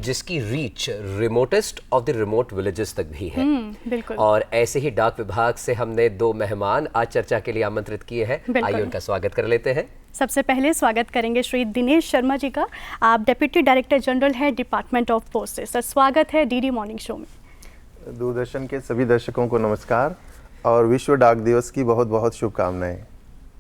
जिसकी reach remotest of the remote villages तक भी है। बिल्कुल। और ऐसे ही डाक विभाग से हमने 2 मेहमान आज चर्चा के लिए आमंत्रित किए हैं। आइए उनका स्वागत कर लेते हैं। सबसे पहले स्वागत करेंगे श्री दिनेश शर्मा जी का। आप डेप्यूटी डायरेक्टर जनरल है डिपार्टमेंट ऑफ पोस्टेज। सर, स्वागत है डीडी मॉर्निंग शो में। दूरदर्शन के सभी दर्शकों को नमस्कार और विश्व डाक दिवस की बहुत बहुत शुभकामनाएं।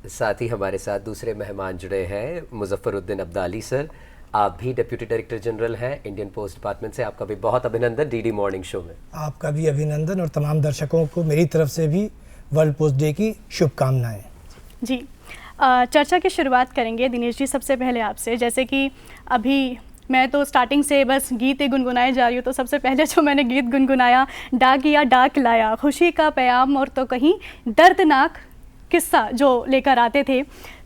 साथ ही हमारे साथ दूसरे मेहमान जुड़े हैं मुजफ्फरुद्दीन अब्दाली सर। आप भी डिप्यूटी डायरेक्टर जनरल हैं इंडियन पोस्ट डिपार्टमेंट से। आपका भी बहुत अभिनंदन डीडी मॉर्निंग शो में। आपका भी अभिनंदन और तमाम दर्शकों को मेरी तरफ से भी वर्ल्ड पोस्ट डे की शुभकामनाएं। जी, चर्चा की शुरुआत करेंगे दिनेश जी सबसे पहले आपसे। जैसे कि अभी मैं तो स्टार्टिंग से बस गीत ही गुनगुनाए जा रही हूँ, तो सबसे पहले जो मैंने गीत गुनगुनाया, डाकिया डाक लाया, खुशी का पैगाम और तो कहीं दर्दनाक किस्सा जो लेकर आते थे,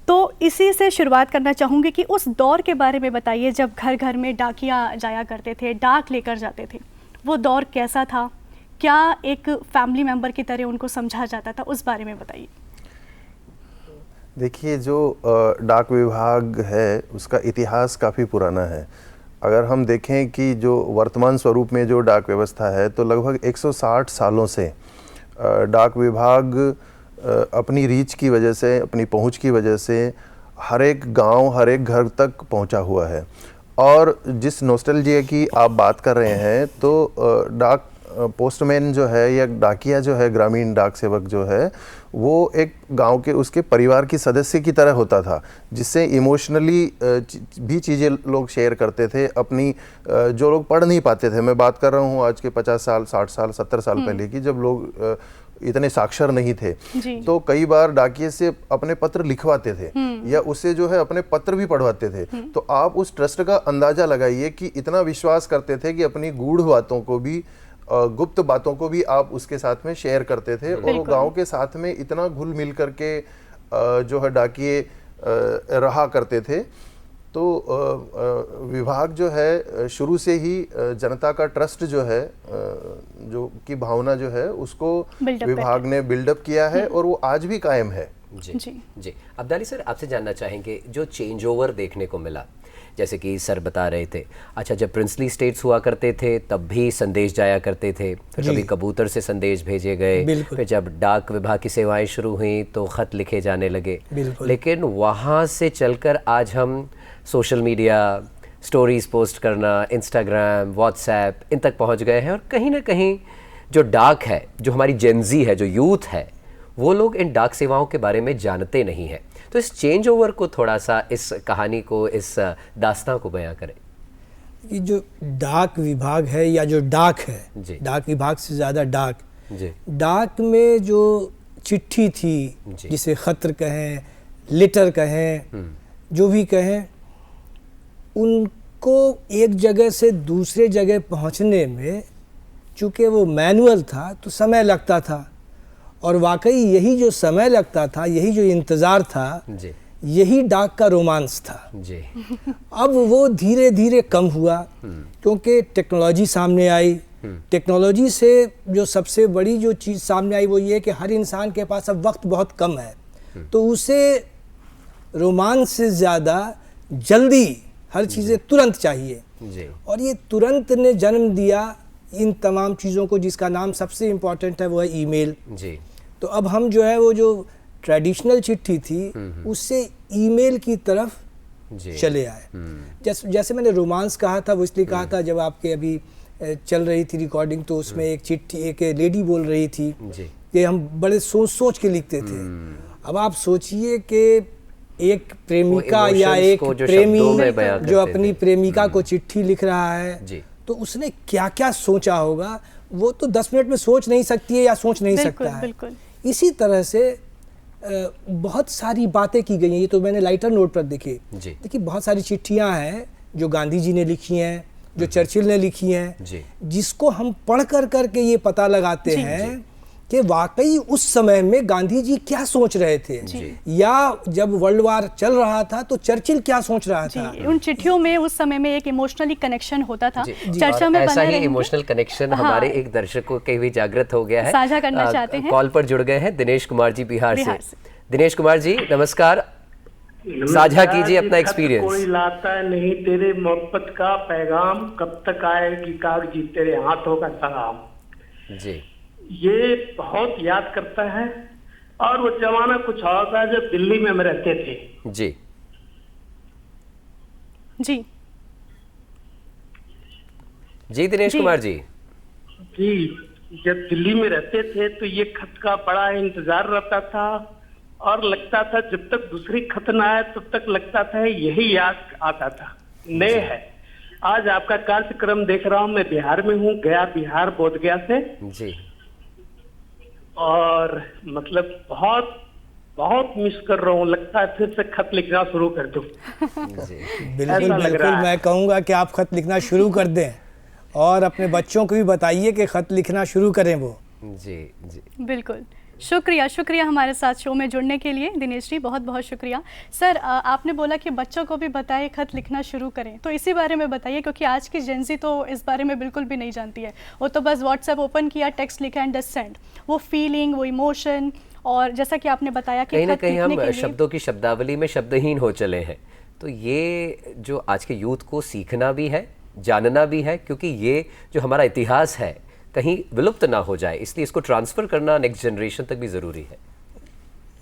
तो इसी से शुरुआत करना चाहूँगी कि उस दौर के बारे में बताइए जब घर घर में डाकिया जाया करते थे, डाक लेकर जाते थे। वो दौर कैसा था? क्या एक फैमिली मेम्बर की तरह उनको समझा जाता था? उस बारे में बताइए। देखिए, जो डाक विभाग है उसका इतिहास काफ़ी पुराना है। अगर हम देखें कि जो वर्तमान स्वरूप में जो डाक व्यवस्था है, तो लगभग 160 सालों से डाक विभाग अपनी रीच की वजह से, अपनी पहुंच की वजह से हर एक गांव, हर एक घर तक पहुंचा हुआ है। और जिस नॉस्टैल्जिया की आप बात कर रहे हैं, तो डाक पोस्टमैन जो है या डाकिया जो है, ग्रामीण डाक सेवक जो है, वो एक गांव के उसके परिवार की सदस्य की तरह होता था, जिससे इमोशनली भी चीज़ें लोग शेयर करते थे अपनी, जो लोग पढ़ नहीं पाते थे। मैं बात कर रहा हूँ आज के 50 साल, 60 साल, 70 साल पहले की, जब लोग इतने साक्षर नहीं थे, तो कई बार डाकिये से अपने पत्र लिखवाते थे या उससे जो है अपने पत्र भी पढ़वाते थे। तो आप उस ट्रस्ट का अंदाजा लगाइए कि इतना विश्वास करते थे कि अपनी गूढ़ बातों को भी, गुप्त बातों को भी आप उसके साथ में शेयर करते थे। और वो गांव के साथ में इतना घुल मिल करके जो है डाकिये रहा करते थे। तो विभाग जो है शुरू से ही जनता का ट्रस्ट जो है, जो की भावना जो है, उसको विभाग ने बिल्डअप किया है और वो आज भी कायम है। जी। अब्दाली सर, आपसे जानना चाहेंगे जो चेंज ओवर देखने को मिला, जैसे कि सर बता रहे थे, अच्छा जब प्रिंसली स्टेट्स हुआ करते थे तब भी संदेश जाया करते थे, फिर कभी कबूतर से संदेश भेजे गए, फिर जब डाक विभाग की सेवाएं शुरू हुई तो खत लिखे जाने लगे। लेकिन वहाँ से चलकर आज हम सोशल मीडिया, स्टोरीज पोस्ट करना, इंस्टाग्राम, व्हाट्सएप, इन तक पहुँच गए हैं। और कहीं ना कहीं जो डाक है, जो हमारी जेनजी है, जो यूथ है, वो लोग इन डाक सेवाओं के बारे में जानते नहीं हैं। तो इस चेंज ओवर को थोड़ा सा, इस कहानी को, इस दास्तां को बयां करें। ये जो डाक विभाग है या जो डाक है, डाक विभाग से ज़्यादा डाक, डाक में जो चिट्ठी थी, जिसे खत्र कहें, लेटर कहें, जो भी कहें, उनको एक जगह से दूसरे जगह पहुंचने में चूँकि वो मैनुअल था तो समय लगता था। और वाकई यही जो समय लगता था, यही जो इंतज़ार था, यही डाक का रोमांस था। अब वो धीरे धीरे कम हुआ क्योंकि टेक्नोलॉजी सामने आई। टेक्नोलॉजी से जो सबसे बड़ी जो चीज़ सामने आई वो ये कि हर इंसान के पास अब वक्त बहुत कम है, तो उसे रोमांस से ज़्यादा जल्दी हर चीज़ें तुरंत चाहिए। और ये तुरंत ने जन्म दिया इन तमाम चीज़ों को, जिसका नाम सबसे इम्पॉर्टेंट है वो है ईमेल। तो अब हम जो है वो जो ट्रेडिशनल चिट्ठी थी उससे ईमेल की तरफ चले आए। जैसे मैंने रोमांस कहा था, वो इसलिए कहा था जब आपके अभी चल रही थी रिकॉर्डिंग, तो उसमें एक चिट्ठी, एक लेडी बोल रही थी कि हम बड़े सोच सोच के लिखते थे। अब आप सोचिए कि एक प्रेमिका या एक प्रेमी जो अपनी प्रेमिका को चिट्ठी लिख रहा है, तो उसने क्या क्या सोचा होगा, वो तो 10 मिनट में सोच नहीं सकती है या सोच नहीं सकता है। इसी तरह से बहुत सारी बातें की गई हैं। ये तो मैंने लाइटर नोट पर देखिए बहुत सारी चिट्ठियां हैं जो गांधी जी ने लिखी हैं, जो चर्चिल ने लिखी हैं, जिसको हम पढ़ कर करके ये पता लगाते हैं कि वाकई उस समय में गांधी जी क्या सोच रहे थे, या जब वर्ल्ड वार चल रहा था तो चर्चिल क्या सोच रहा था। उन चिट्ठियों में उस समय में एक इमोशनली कनेक्शन होता था। चर्चा में ऐसा ही इमोशनल कनेक्शन हमारे एक दर्शकों के भी जागृत हो गया है, साझा करना चाहते हैं। कॉल पर जुड़ गए हैं दिनेश कुमार जी बिहार से। दिनेश कुमार जी नमस्कार। साझा कीजिए अपना खत एक्सपीरियंस। कोई लाता नहीं तेरे मोहब्बत का पैगाम, कब तक आएगी कागजी तेरे हाथों का सलाम। जी ये बहुत याद करता है। और वो जमाना कुछ और था जब दिल्ली में हम रहते थे। जी जी जी दिनेश जी। कुमार जी। जी, जब दिल्ली में रहते थे तो ये खत का बड़ा इंतजार रहता था और लगता था जब तक दूसरी खत ना आए तब तक लगता था यही याद आता था नए है। आज आपका कार्यक्रम देख रहा हूँ, मैं बिहार में हूँ, गया बिहार बोधगया से, जी और मतलब बहुत बहुत मिस कर रहा हूँ। लगता है फिर से खत लिखना शुरू कर दूं। जी बिल्कुल ऐसा लग बिल्कुल, रहा है। मैं कहूँगा कि आप खत लिखना शुरू कर दें और अपने बच्चों को भी बताइए कि खत लिखना शुरू करें वो। जी जी बिल्कुल, शुक्रिया शुक्रिया हमारे साथ शो में जुड़ने के लिए दिनेश जी, बहुत बहुत शुक्रिया। सर आपने बोला कि बच्चों को भी बताएं खत लिखना शुरू करें, तो इसी बारे में बताइए, क्योंकि आज की जेंजी तो इस बारे में बिल्कुल भी नहीं जानती है। वो तो बस व्हाट्सएप ओपन किया, टेक्स्ट लिखा एंड जस्ट सेंड। वो फीलिंग, वो इमोशन, और जैसा कि आपने बताया कि कहीं ना खत कहीं लिखने हम के लिए शब्दों की शब्दावली में शब्दहीन हो चले हैं। तो ये जो आज के यूथ को सीखना भी है, जानना भी है, क्योंकि ये जो हमारा इतिहास है कहीं विलुप्त ना हो जाए, इसलिए इसको ट्रांसफ़र करना नेक्स्ट जनरेशन तक भी ज़रूरी है।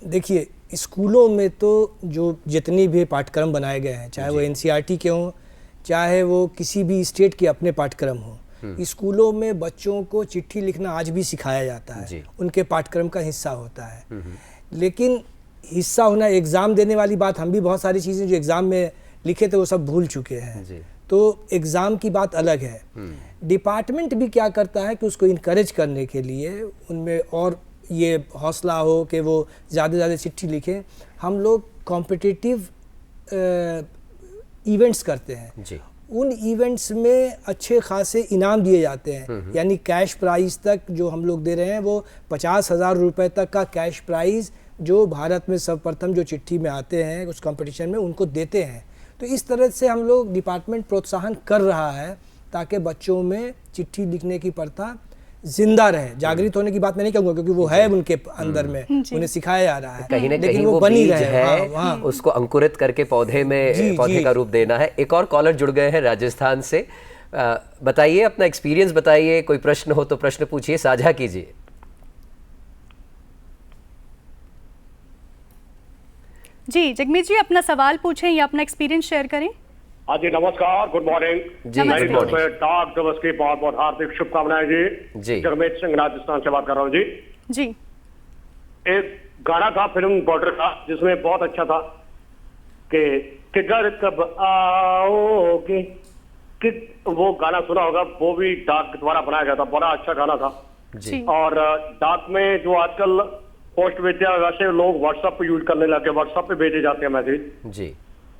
देखिए, स्कूलों में तो जो जितनी भी पाठ्यक्रम बनाए गए हैं, चाहे वो एनसीईआरटी के हों, चाहे वो किसी भी स्टेट के अपने पाठ्यक्रम हों, स्कूलों में बच्चों को चिट्ठी लिखना आज भी सिखाया जाता है, उनके पाठ्यक्रम का हिस्सा होता है। लेकिन हिस्सा होना, एग्ज़ाम देने वाली बात, हम भी बहुत सारी चीज़ें जो एग्ज़ाम में लिखे थे वो सब भूल चुके हैं। तो एग्ज़ाम की बात अलग है। डिपार्टमेंट भी क्या करता है कि उसको इनकरेज करने के लिए उनमें और ये हौसला हो कि वो ज़्यादा से ज़्यादा चिट्ठी लिखें। हम लोग कॉम्पिटिटिव इवेंट्स करते हैं जी। उन इवेंट्स में अच्छे खासे इनाम दिए जाते हैं, यानी कैश प्राइज़ तक जो हम लोग दे रहे हैं वो 50,000 रुपये तक का कैश प्राइज़ जो भारत में सर्वप्रथम जो चिट्ठी में आते हैं उस कंपटीशन में उनको देते हैं। तो इस तरह से हम लोग डिपार्टमेंट प्रोत्साहन कर रहा है ताकि बच्चों में चिट्ठी लिखने की प्रथा जिंदा रहे। जागृत होने की बात मैं नहीं कहूँगा क्योंकि वो है उनके अंदर में, उन्हें सिखाया जा रहा है, कहीं ना लेकिन कहीं वो वो बनी बीज रहे। है, हाँ, उसको अंकुरित करके पौधे में पौधे का रूप देना है। एक और कॉलर जुड़ गए हैं राजस्थान से। बताइए, अपना एक्सपीरियंस बताइए, कोई प्रश्न हो तो प्रश्न पूछिए, साझा कीजिए। जी जगमीत जी, अपना सवाल पूछें या अपना एक्सपीरियंस शेयर करें। हाँ जी, नमस्कार, गुड मॉर्निंग जी, मेरी good तरफ morning। से डाक दिवस की बहुत बहुत हार्दिक शुभकामनाएं जी। जी। जगमीत सिंह राजस्थान से बात कर रहा हूँ जी। जी एक गाना था फिल्म बॉर्डर का जिसमें बहुत अच्छा था कि घर कब आओगे, कि वो गाना सुना होगा, वो भी डाक द्वारा बनाया गया था, बड़ा अच्छा गाना था। जी और डाक में जो आजकल पोस्ट भेजते हैं वैसे लोग व्हाट्सएप पे यूज करने लगे, व्हाट्सएप पे भेजे जाते हैं मैसेज, जी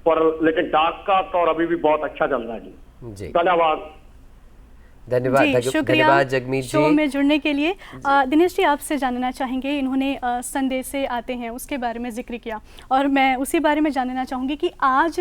पर लेकिन डाक का तौर अभी भी बहुत अच्छा चल रहा है जी। जी धन्यवाद। धन्यवाद शुक्रिया धन्यवाद जगमीत शो जी। में जुड़ने के लिए। दिनेश जी, आपसे जानना चाहेंगे, इन्होंने संदेश से आते हैं उसके बारे में जिक्र किया, और मैं उसी बारे में जानना चाहूँगी कि आज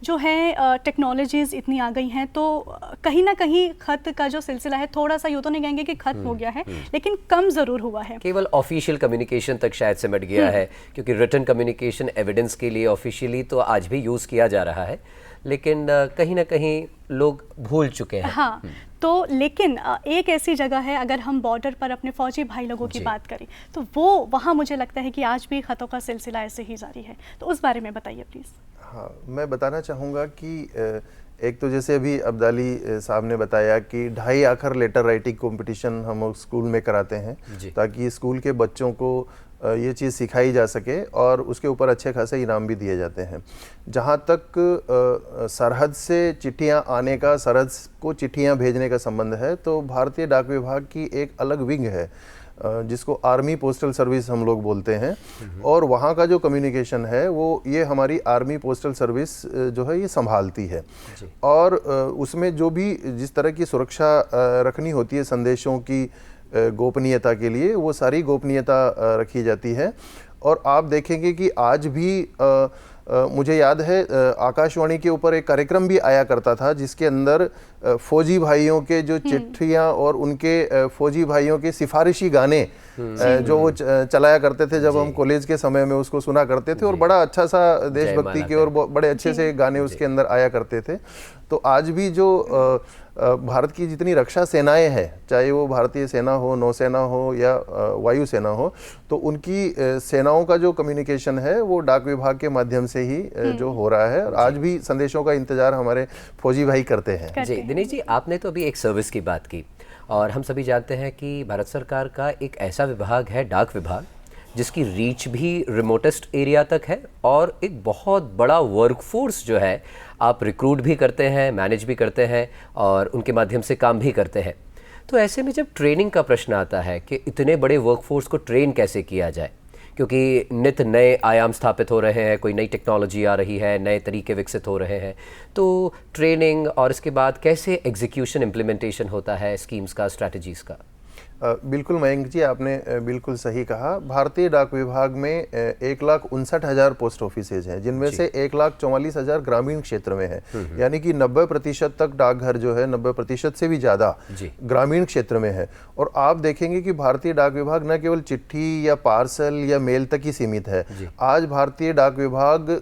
जो है टेक्नोलॉजीज़ इतनी आ गई हैं, तो कहीं ना कहीं खत का जो सिलसिला है थोड़ा सा, यूँ तो नहीं कहेंगे कि खत्म हो गया है, लेकिन कम ज़रूर हुआ है। केवल ऑफिशियल कम्युनिकेशन तक शायद सिमट गया है, क्योंकि रिटन कम्युनिकेशन एविडेंस के लिए ऑफिशियली तो आज भी यूज़ किया जा रहा है, लेकिन कहीं ना कहीं लोग भूल चुके हैं। हाँ, तो लेकिन एक ऐसी जगह है, अगर हम बॉर्डर पर अपने फौजी भाई लोगों की बात करें, तो वो वहाँ मुझे लगता है कि आज भी खतों का सिलसिला ऐसे ही जारी है, तो उस बारे में बताइए प्लीज़। हाँ, मैं बताना चाहूँगा कि एक तो जैसे अभी अब्दाली साहब ने बताया कि 2.5 आखर लेटर राइटिंग कंपटीशन हम स्कूल में कराते हैं ताकि स्कूल के बच्चों को ये चीज़ सिखाई जा सके और उसके ऊपर अच्छे खासे इनाम भी दिए जाते हैं। जहाँ तक सरहद से चिट्ठियाँ आने का, सरहद को चिट्ठियाँ भेजने का संबंध है, तो भारतीय डाक विभाग की एक अलग विंग है जिसको आर्मी पोस्टल सर्विस हम लोग बोलते हैं, और वहाँ का जो कम्युनिकेशन है वो ये हमारी आर्मी पोस्टल सर्विस जो है ये संभालती है। और उसमें जो भी जिस तरह की सुरक्षा रखनी होती है संदेशों की गोपनीयता के लिए, वो सारी गोपनीयता रखी जाती है। और आप देखेंगे कि आज भी मुझे याद है आकाशवाणी के ऊपर एक कार्यक्रम भी आया करता था जिसके अंदर फौजी भाइयों के जो चिट्ठियाँ और उनके फौजी भाइयों के सिफारिशी गाने जो वो चलाया करते थे, जब हम कॉलेज के समय में उसको सुना करते थे और बड़ा अच्छा सा देशभक्ति के और बड़े अच्छे से गाने उसके अंदर आया करते थे। तो आज भी जो भारत की जितनी रक्षा सेनाएं हैं, चाहे वो भारतीय सेना हो, नौसेना हो या वायुसेना हो, तो उनकी सेनाओं का जो कम्युनिकेशन है वो डाक विभाग के माध्यम से ही जो हो रहा है और आज भी संदेशों का इंतजार हमारे फौजी भाई करते हैं। जी दिनेश जी, आपने तो अभी एक सर्विस की बात की और हम सभी जानते हैं कि भारत सरकार का एक ऐसा विभाग है डाक विभाग जिसकी रीच भी रिमोटेस्ट एरिया तक है और एक बहुत बड़ा वर्कफोर्स जो है आप रिक्रूट भी करते हैं, मैनेज भी करते हैं और उनके माध्यम से काम भी करते हैं। तो ऐसे में जब ट्रेनिंग का प्रश्न आता है कि इतने बड़े वर्कफोर्स को ट्रेन कैसे किया जाए, क्योंकि नित नए आयाम स्थापित हो रहे हैं, कोई नई टेक्नोलॉजी आ रही है, नए तरीके विकसित हो रहे हैं, तो ट्रेनिंग और इसके बाद कैसे एग्जीक्यूशन इम्प्लीमेंटेशन होता है स्कीम्स का, स्ट्रैटेजीज़ का? बिल्कुल मयंक जी, आपने बिल्कुल सही कहा। भारतीय डाक विभाग में 1,59,000 पोस्ट ऑफिसेज हैं, जिनमें से 1,44,000 ग्रामीण क्षेत्र में है, यानी कि 90% तक डाकघर जो है 90% से भी ज़्यादा ग्रामीण क्षेत्र में है। और आप देखेंगे कि भारतीय डाक विभाग न केवल चिट्ठी या पार्सल या मेल तक ही सीमित है। आज भारतीय डाक विभाग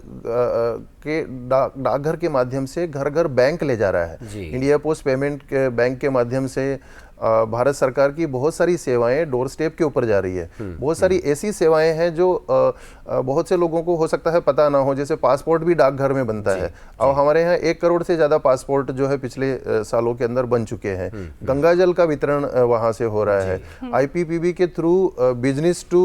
के डाकघर के माध्यम से घर घर बैंक ले जा रहा है। इंडिया पोस्ट पेमेंट बैंक के माध्यम से भारत सरकार की बहुत सारी सेवाएं डोर स्टेप के ऊपर जा रही है। बहुत सारी ऐसी सेवाएं हैं जो बहुत से लोगों को हो सकता है पता ना हो, जैसे पासपोर्ट भी डाकघर में बनता है। अब हमारे यहाँ 1 करोड़ से ज़्यादा पासपोर्ट जो है पिछले सालों के अंदर बन चुके हैं। गंगा जल का वितरण वहाँ से हो रहा है। IPPB के थ्रू बिजनेस टू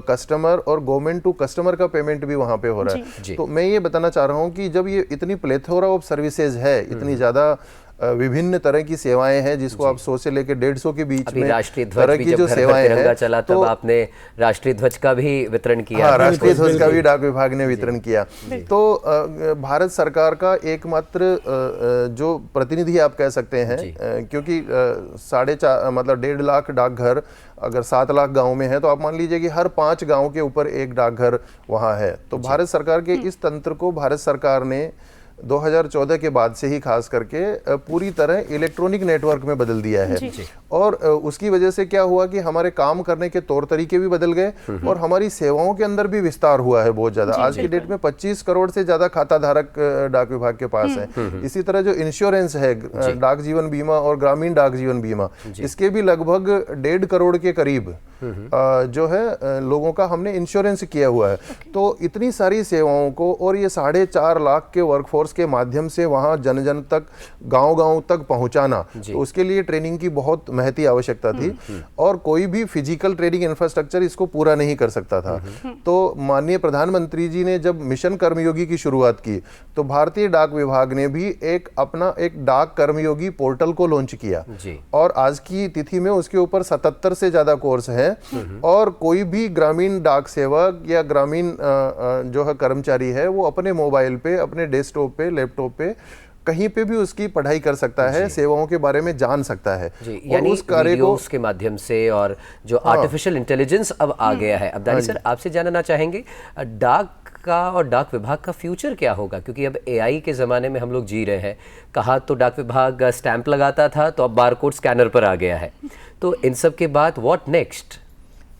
कस्टमर और गवर्नमेंट टू कस्टमर का पेमेंट भी वहाँ पे हो रहा है। तो मैं ये बताना चाह रहा हूँ कि जब ये इतनी प्लेथोरा ऑफ सर्विसेज है, इतनी ज़्यादा विभिन्न तरह की सेवाएं हैं, जिसको आप 100 से लेकर 150 के बीच में राष्ट्रीय तरह ध्वज की जो सेवाएं हैं, चला तब आपने राष्ट्रीय ध्वज का भी वितरण किया। हाँ, राष्ट्रीय ध्वज का भी डाक विभाग ने वितरण किया। तो भारत सरकार का एकमात्र जो प्रतिनिधि आप कह सकते हैं, क्योंकि 4.5 मतलब 1.5 लाख डाकघर अगर 7 लाख गाँव में है, तो आप मान लीजिए कि हर 5 गाँव के ऊपर एक डाकघर वहाँ है। तो भारत सरकार के इस तंत्र को भारत सरकार ने 2014 के बाद से ही खास करके पूरी तरह इलेक्ट्रॉनिक नेटवर्क में बदल दिया है। और उसकी वजह से क्या हुआ कि हमारे काम करने के तौर तरीके भी बदल गए और हमारी सेवाओं के अंदर भी विस्तार हुआ है बहुत ज्यादा। आज की डेट में 25 करोड़ से ज्यादा खाता धारक डाक विभाग के पास है। इसी तरह जो इंश्योरेंस है, डाक जीवन बीमा और ग्रामीण डाक जीवन बीमा, इसके भी लगभग 1.5 करोड़ के करीब जो है लोगों का हमने इंश्योरेंस किया हुआ है। तो इतनी सारी सेवाओं को और ये 4.5 लाख के वर्कफोर्स के माध्यम से वहाँ जन जन तक, गांव-गांव तक पहुँचाना, तो उसके लिए ट्रेनिंग की बहुत महती आवश्यकता थी और कोई भी फिजिकल ट्रेनिंग इंफ्रास्ट्रक्चर इसको पूरा नहीं कर सकता था। तो माननीय प्रधानमंत्री जी ने जब मिशन कर्मयोगी की शुरुआत की, तो भारतीय डाक विभाग ने भी अपना एक डाक कर्मयोगी पोर्टल को लॉन्च किया और आज की तिथि में उसके ऊपर 77 से ज्यादा कोर्स है और कोई भी ग्रामीण डाक सेवक या ग्रामीण जो है कर्मचारी है, वो अपने मोबाइल पे, अपने डेस्कटॉप पे, लैपटॉप पे कहीं पे भी उसकी पढ़ाई कर सकता है, सेवाओं के बारे में जान सकता है। यानी उस कार्य को के माध्यम से और जो आर्टिफिशियल इंटेलिजेंस अब आ गया है। अब्दाली सर, आपसे जानना चाहेंगे डाक का और डाक विभाग का फ्यूचर क्या होगा, क्योंकि अब AI के ज़माने में हम लोग जी रहे हैं। कहा तो डाक विभाग स्टैंप लगाता था, तो अब बारकोड स्कैनर पर आ गया है। तो इन सब के बाद व्हाट नेक्स्ट?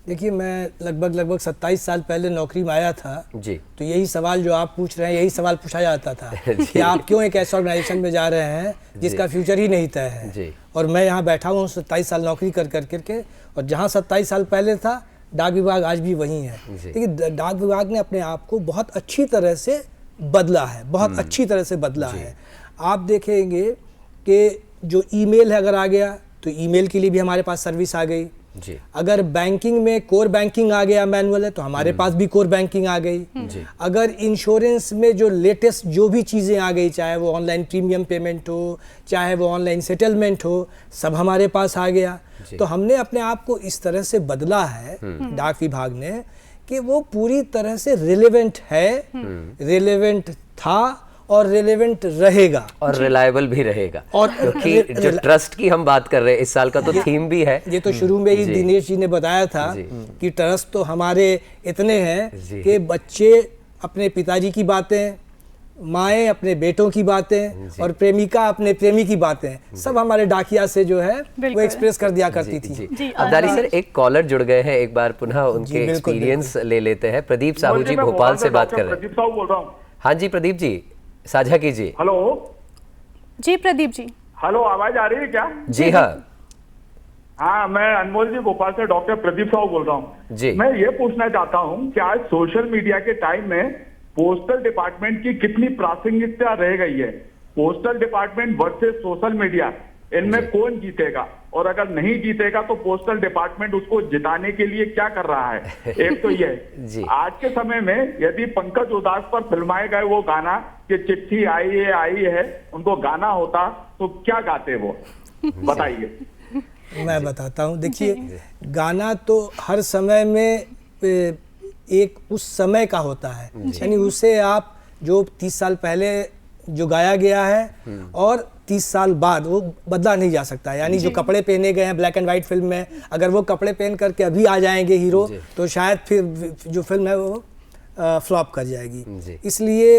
देखिए, मैं लगभग 27 साल पहले नौकरी में आया था जी, तो यही सवाल जो आप पूछ रहे हैं, यही सवाल पूछा जाता था कि आप क्यों एक ऐसे ऑर्गेनाइजेशन में जा रहे हैं जिसका फ्यूचर ही नहीं तय है। और मैं यहाँ बैठा हूँ 27 साल नौकरी कर करके, और जहाँ 27 साल पहले था, डाक विभाग आज भी वही है। देखिए, डाक विभाग ने अपने आप को बहुत अच्छी तरह से बदला है, बहुत अच्छी तरह से बदला है। आप देखेंगे कि जो ईमेल है अगर आ गया, तो ईमेल के लिए भी हमारे पास सर्विस आ गई। अगर बैंकिंग में कोर बैंकिंग आ गया, मैनुअल है, तो हमारे पास भी कोर बैंकिंग आ गई। अगर इंश्योरेंस में जो लेटेस्ट जो भी चीज़ें आ गई, चाहे वो ऑनलाइन प्रीमियम पेमेंट हो, चाहे वो ऑनलाइन सेटलमेंट हो, सब हमारे पास आ गया। तो हमने अपने आप को इस तरह से बदला है डाक विभाग ने कि वो पूरी तरह से रिलेवेंट है, रिलेवेंट था और रिलेवेंट रहेगा और रिलायबल भी रहेगा। और क्योंकि जो ट्रस्ट की हम बात कर रहे हैं, इस साल का तो थीम भी है। ये तो शुरू में ही दिनेश जी ने बताया था कि ट्रस्ट तो हमारे इतने हैं कि बच्चे अपने पिताजी की बातें, माएँ अपने बेटों की बातें और प्रेमिका अपने प्रेमी की बातें सब हमारे डाकिया से जो है वो एक्सप्रेस कर दिया करती थी। जी अब्दाली सर, एक कॉलर जुड़ गए हैं, एक बार पुनः उनके एक्सपीरियंस ले लेते हैं। प्रदीप साहू जी भोपाल से बात कर रहे हैं। प्रदीप साहू बोल रहा हूँ। हाँ जी प्रदीप जी, साझा कीजिए। हेलो जी प्रदीप जी। हेलो, आवाज आ रही है क्या? जी हाँ। हाँ, मैं अनमोल जी भोपाल से डॉक्टर प्रदीप साहू बोल रहा हूँ जी। मैं ये पूछना चाहता हूँ कि आज सोशल मीडिया के टाइम में पोस्टल डिपार्टमेंट की कितनी प्रासंगिकता रह गई है? Postal department versus social media, इनमें कौन जीतेगा? और अगर नहीं जीतेगा तो पोस्टल डिपार्टमेंट उसको जिताने के लिए क्या कर रहा है? एक तो ये आज के समय में यदि पंकज उदास पर फिल्माए गए वो गाना कि चिट्ठी आई है उनको गाना होता तो क्या गाते वो, बताइए। मैं बताता हूँ। देखिए, गाना तो हर समय में एक उस समय का होता है, यानी उसे आप जो 30 साल पहले जो गाया गया है और 30 साल बाद वो बदला नहीं जा सकता। यानी जो कपड़े पहने गए हैं ब्लैक एंड वाइट फिल्म में, अगर वो कपड़े पहन करके अभी आ जाएंगे हीरो तो शायद फिर जो फिल्म है वो फ्लॉप कर जाएगी। इसलिए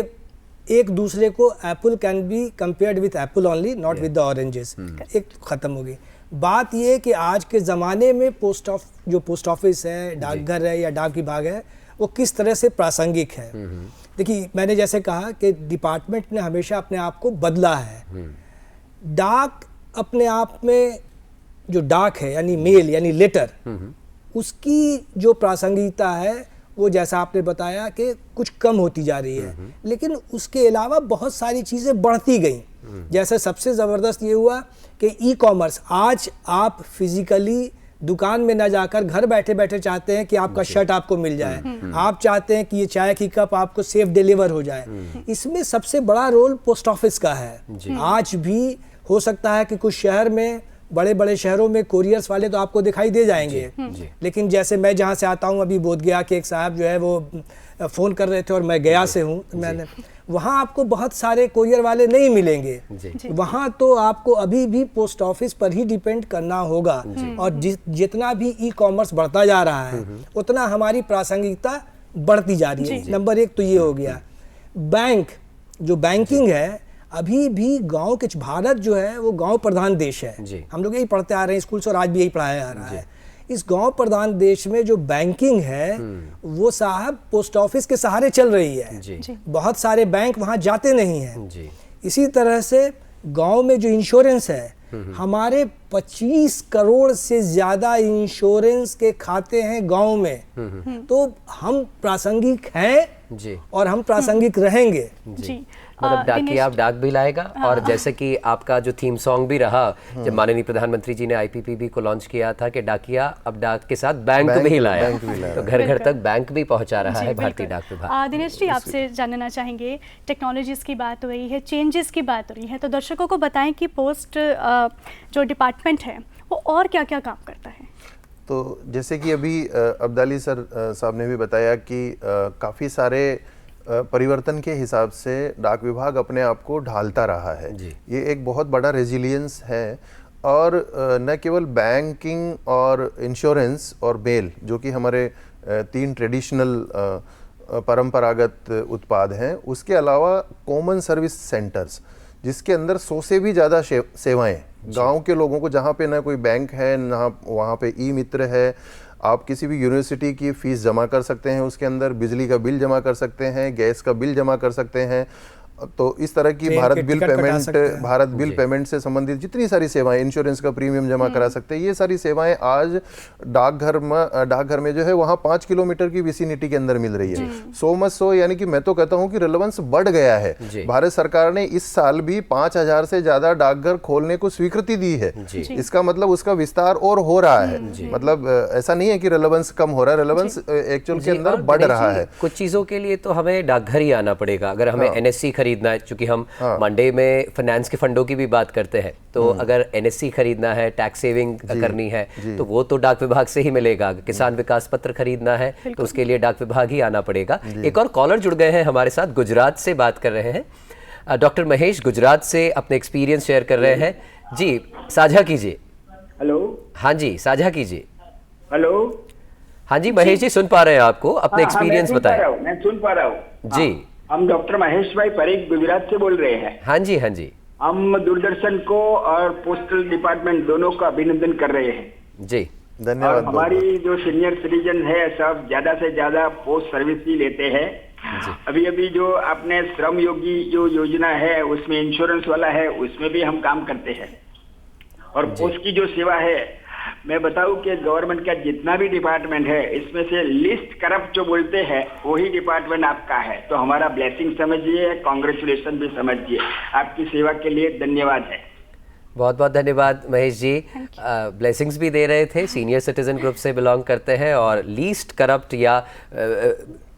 एक दूसरे को Apple can be compared with Apple only, not with the oranges. एक खत्म हो गई बात। ये कि आज के ज़माने में जो पोस्ट ऑफिस है, डाकघर है या डाक विभाग है, वो किस तरह से प्रासंगिक है। देखिए, मैंने जैसे कहा कि डिपार्टमेंट ने हमेशा अपने आप को बदला है। डाक अपने आप में जो डाक है यानी मेल यानी लेटर, उसकी जो प्रासंगिकता है वो जैसा आपने बताया कि कुछ कम होती जा रही है, लेकिन उसके अलावा बहुत सारी चीज़ें बढ़ती गई। जैसे सबसे ज़बरदस्त ये हुआ कि ई कॉमर्स, आज आप फिजिकली दुकान में ना जाकर घर बैठे बैठे चाहते हैं कि आपका शर्ट आपको मिल जाए, आप चाहते हैं कि ये चाय की कप आपको सेफ डिलीवर हो जाए। इसमें सबसे बड़ा रोल पोस्ट ऑफिस का है। आज भी हो सकता है कि कुछ शहर में, बड़े बड़े शहरों में कोरियर्स वाले तो आपको दिखाई दे जाएंगे, लेकिन जैसे मैं जहाँ से आता हूँ, अभी बोधगया के एक साहब जो है वो फ़ोन कर रहे थे और मैं गया से हूँ, तो मैंने वहाँ आपको बहुत सारे कोरियर वाले नहीं मिलेंगे। वहाँ तो आपको अभी भी पोस्ट ऑफिस पर ही डिपेंड करना होगा। और जितना भी ई कॉमर्स बढ़ता जा रहा है उतना हमारी प्रासंगिकता बढ़ती जा रही है। नंबर एक तो ये हो गया। बैंक, जो बैंकिंग है, अभी भी गांव के, भारत जो है वो गांव प्रधान देश है। हम लोग यही पढ़ते आ रहे हैं स्कूल से और आज भी यही पढ़ाया जा रहा है। इस गांव प्रधान देश में जो बैंकिंग है वो साहब पोस्ट ऑफिस के सहारे चल रही है। बहुत सारे बैंक वहां जाते नहीं हैं। इसी तरह से गांव में जो इंश्योरेंस है, हमारे 25 करोड़ से ज्यादा इंश्योरेंस के खाते हैं गांव में। तो हम प्रासंगिक हैं और हम प्रासंगिक रहेंगे। मतलब डाकिया अब डाक भी लाएगा। और जैसे कि आपका जो थीम सॉन्ग भी रहा जब माननीय प्रधानमंत्री जी ने आईपीपीबी को लॉन्च किया था कि डाकिया अब डाक के साथ बैंक भी लाया, तो घर घर तक बैंक भी पहुंचा रहा है भारतीय डाक विभाग। दिनेश जी, आपसे जानना चाहेंगे, टेक्नोलॉजीज की बात हो रही है, चेंजेस की बात हो रही है, तो दर्शकों को बताएं कि पोस्ट जो डिपार्टमेंट है वो और क्या क्या काम करता है। तो जैसे कि अभी अब्दाली सर साहब ने भी बताया कि काफ़ी सारे परिवर्तन के हिसाब से डाक विभाग अपने आप को ढालता रहा है। ये एक बहुत बड़ा रेजिलियंस है। और न केवल बैंकिंग और इंश्योरेंस और बेल, जो कि हमारे 3 ट्रेडिशनल परंपरागत उत्पाद हैं, उसके अलावा कॉमन सर्विस सेंटर्स, जिसके अंदर 100 से भी ज़्यादा सेवाएं गांव के लोगों को, जहाँ पे ना कोई बैंक है ना वहाँ पे ई मित्र है, आप किसी भी यूनिवर्सिटी की फीस जमा कर सकते हैं, उसके अंदर बिजली का बिल जमा कर सकते हैं, गैस का बिल जमा कर सकते हैं। तो इस तरह की भारत बिल पेमेंट से संबंधित जितनी सारी सेवाएं, इंश्योरेंस का प्रीमियम जमा करा सकते हैं, ये सारी सेवाएं आज डाकघर में जो है वहाँ 5 किलोमीटर की विसिनिटी के अंदर मिल रही है। सो मच सो, यानी कि मैं तो कहता हूँ कि रिलेवेंस बढ़ गया है। भारत सरकार ने इस साल भी 5000 से ज्यादा डाकघर खोलने को स्वीकृति दी है। इसका मतलब उसका विस्तार और हो रहा है। मतलब ऐसा नहीं है कि रिलेवेंस कम हो रहा है, रिलेवेंस एक्चुअल के अंदर बढ़ रहा है। कुछ चीजों के लिए तो हमें डाकघर ही आना पड़ेगा। अगर हमें एनएससी खरीदना है, चूंकि हम मंडे में फाइनेंस के फंडों की भी बात करते हैं, तो अगर एनएससी खरीदना है, टैक्स सेविंग करनी है, तो वो तो डाक विभाग से ही मिलेगा। किसान विकास पत्र खरीदना है तो उसके लिए डाक विभाग ही आना पड़ेगा। एक और कॉलर जुड़ गए हैं हमारे साथ, गुजरात से बात कर रहे हैं। डॉक्टर महेश गुजरात से अपने एक्सपीरियंस शेयर कर रहे हैं। जी, साझा कीजिए। हेलो। हाँ जी, साझा कीजिए। हेलो। हाँ जी महेश जी, सुन पा रहे हैं आपको, अपने एक्सपीरियंस बताएं। मैं सुन पा रहा हूँ। जी। हम डॉक्टर महेश भाई परेख गुजरात से बोल रहे हैं। हाँ जी, हाँ जी। हम दूरदर्शन को और पोस्टल डिपार्टमेंट दोनों का अभिनंदन कर रहे हैं जी, धन्यवाद। और हमारी जो सीनियर सिटीजन है सब ज्यादा से ज्यादा पोस्ट सर्विस ही लेते हैं। अभी अभी जो आपने श्रम योगी जो योजना है उसमें इंश्योरेंस वाला है, उसमें भी हम काम करते हैं। और पोस्ट की जो सेवा है, मैं बताऊं कि गवर्नमेंट का जितना भी डिपार्टमेंट है इसमें से लिस्ट करप्ट जो बोलते हैं वही डिपार्टमेंट आपका है। तो हमारा ब्लेसिंग समझिए, कांग्रेचुलेशन भी समझिए। आपकी सेवा के लिए धन्यवाद है। बहुत बहुत धन्यवाद महेश जी। ब्लेसिंग्स भी दे रहे थे, सीनियर सिटीजन ग्रुप से बिलोंग करते हैं और लीस्ट करप्ट या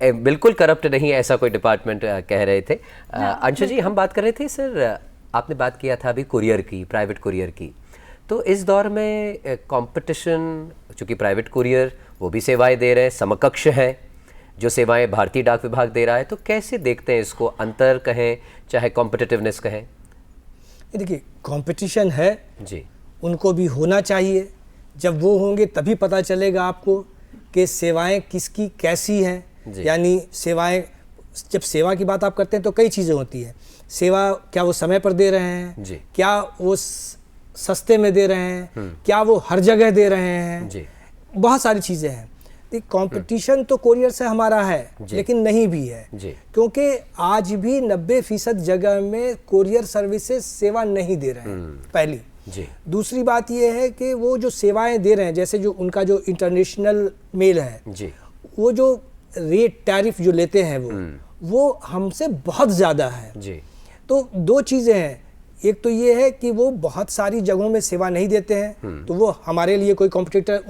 बिल्कुल करप्ट नहीं ऐसा कोई डिपार्टमेंट कह रहे थे। अंशु जी, हम बात कर रहे थे सर, आपने बात किया था अभी कुरियर की, प्राइवेट कुरियर की। तो इस दौर में कंपटीशन, चूँकि प्राइवेट कुरियर वो भी सेवाएं दे रहे हैं, समकक्ष है जो सेवाएं भारतीय डाक विभाग दे रहा है, तो कैसे देखते हैं इसको? अंतर कहें चाहे कॉम्पिटिटिवनेस कहें। देखिए, कंपटीशन है जी, उनको भी होना चाहिए। जब वो होंगे तभी पता चलेगा आपको कि सेवाएं किसकी कैसी हैं। यानी सेवाएं, जब सेवा की बात आप करते हैं तो कई चीज़ें होती हैं। सेवा क्या वो समय पर दे रहे हैं जी, क्या वो सस्ते में दे रहे हैं, क्या वो हर जगह दे रहे हैं जी, बहुत सारी चीज़ें हैं। कंपटीशन तो कोरियर से हमारा है लेकिन नहीं भी है, क्योंकि आज भी 90% जगह में कोरियर सर्विसेज सेवा नहीं दे रहे हैं, पहली। दूसरी बात ये है कि वो जो सेवाएं दे रहे हैं, जैसे जो उनका जो इंटरनेशनल मेल है, वो जो रेट टैरिफ जो लेते हैं वो हमसे बहुत ज़्यादा है। तो दो चीज़ें हैं, एक तो ये है कि वो बहुत सारी जगहों में सेवा नहीं देते हैं, तो वो हमारे लिए कोई कॉम्पिटिटर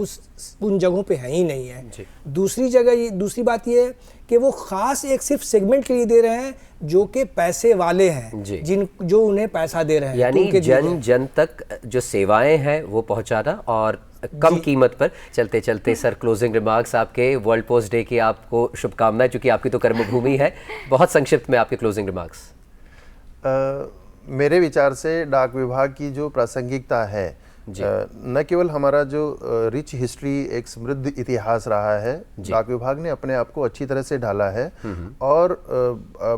उन जगहों पे है ही नहीं है। दूसरी बात ये है कि वो खास एक सिर्फ सेगमेंट के लिए दे रहे हैं जो कि पैसे वाले हैं, जो उन्हें पैसा दे रहे हैं। यानी जन जन तक जो सेवाएं हैं वो पहुंचाना और कम कीमत पर। चलते चलते सर, क्लोजिंग रिमार्क्स आपके। वर्ल्ड पोस्ट डे की आपको शुभकामनाएं, चूंकि आपकी तो कर्मभूमि है। बहुत संक्षिप्त में आपके क्लोजिंग रिमार्क्स। मेरे विचार से डाक विभाग की जो प्रासंगिकता है, न केवल हमारा जो रिच हिस्ट्री, एक समृद्ध इतिहास रहा है, डाक विभाग ने अपने आप को अच्छी तरह से ढाला है और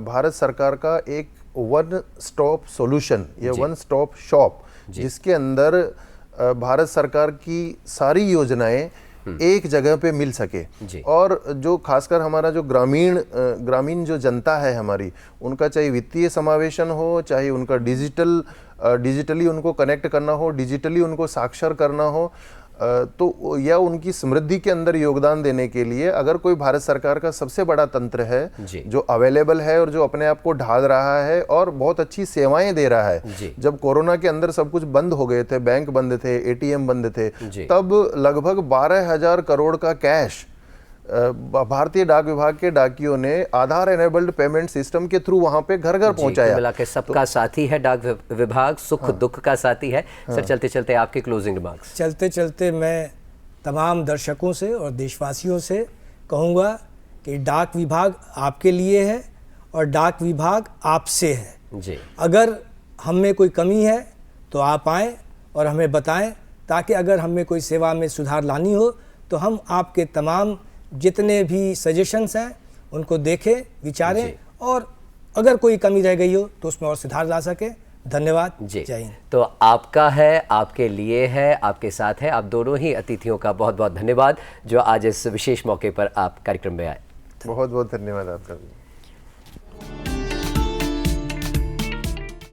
भारत सरकार का एक वन स्टॉप सॉल्यूशन या वन स्टॉप शॉप, जिसके अंदर भारत सरकार की सारी योजनाएं एक जगह पे मिल सके। और जो खासकर हमारा जो ग्रामीण जो जनता है हमारी, उनका चाहे वित्तीय समावेशन हो, चाहे उनका डिजिटली उनको कनेक्ट करना हो, डिजिटली उनको साक्षर करना हो, तो या उनकी समृद्धि के अंदर योगदान देने के लिए अगर कोई भारत सरकार का सबसे बड़ा तंत्र है जो अवेलेबल है और जो अपने आप को ढाल रहा है और बहुत अच्छी सेवाएं दे रहा है। जब कोरोना के अंदर सब कुछ बंद हो गए थे, बैंक बंद थे, एटीएम बंद थे, तब लगभग 12,000 करोड़ का कैश भारतीय डाक विभाग के डाकियों ने आधार एनेबल्ड पेमेंट सिस्टम के थ्रू वहां पे घर घर पहुंचाया। मिला के सबका साथी है डाक विभाग, सुख दुख का साथी है। सर, चलते चलते आपके क्लोजिंग रिमार्क्स। चलते चलते मैं तमाम दर्शकों से और देशवासियों से कहूँगा कि डाक विभाग आपके लिए है और डाक विभाग आपसे है। अगर हम में कोई कमी है तो आप आएँ और हमें बताएं, ताकि अगर हमें कोई सेवा में सुधार लानी हो तो हम आपके तमाम जितने भी सजेशंस हैं उनको देखें, विचारें और अगर कोई कमी रह गई हो तो उसमें और सुधार ला सके। धन्यवाद। जय हिंद। तो आपका है, आपके लिए है, आपके साथ है। आप दोनों ही अतिथियों का बहुत बहुत धन्यवाद जो आज इस विशेष मौके पर आप कार्यक्रम में आए। बहुत बहुत धन्यवाद आपका भी।